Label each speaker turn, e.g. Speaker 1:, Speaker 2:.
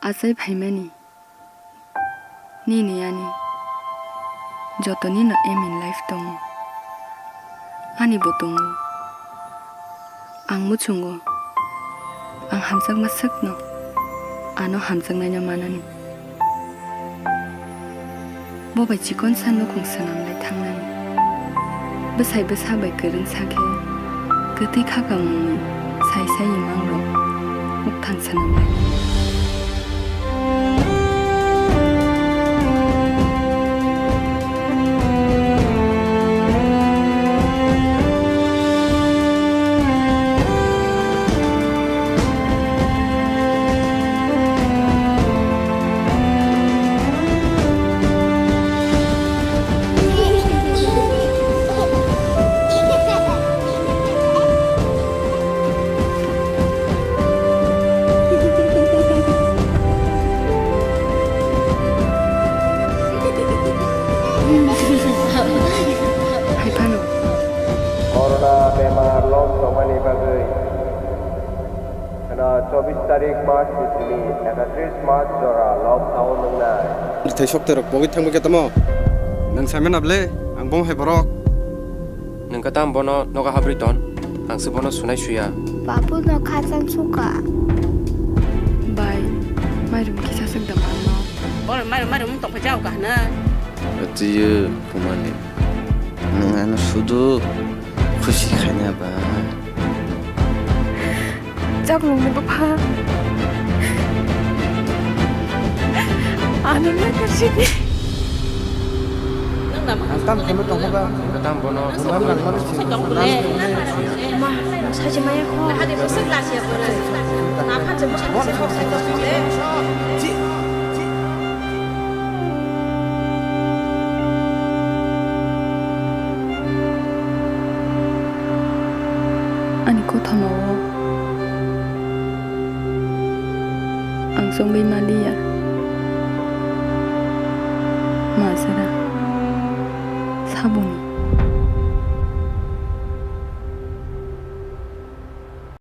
Speaker 1: asai phaimani ni ani jotoni no aim in life tongo ani botongo ang muchungo ang hamsak masak no ano hamsak nanya manani bobai chikon san no khongsanam lai thangnani besai besabai gereng sake geti khagang sai sai imang ro muk thangsanam lai
Speaker 2: corona बेमार लकडाउन बागै 24 तारिख मार्च नि 31 मार्च जरा लकडाउन नंनाय
Speaker 3: 대속대로 보기 탕먹겠다мо 능 살면 앞래 앙봉 해보러
Speaker 4: nengka tam bono noga habriton angse bono sunai suya
Speaker 5: babu no khazan chuka
Speaker 1: bai mairum kisa sakdam anno
Speaker 6: Ôi mày muốn tổng phải trao cả nữa.
Speaker 7: 어찌유 부모님 능하는 수도 구식하냐 봐
Speaker 1: 짝 먹는 거 봐. 아는 날 자신이
Speaker 6: Nó là mà
Speaker 3: 땀 때문에 또 뭐가
Speaker 4: nengka tam bono
Speaker 6: sẽ cộng lệ.
Speaker 5: 엄마 사지 말고
Speaker 6: Hai đứa có sức là gì vậy? Nào phát triển một sản phẩm sẽ cộng lệ.
Speaker 1: 아니 고타마워 앙송비 말리야 마사라 사보니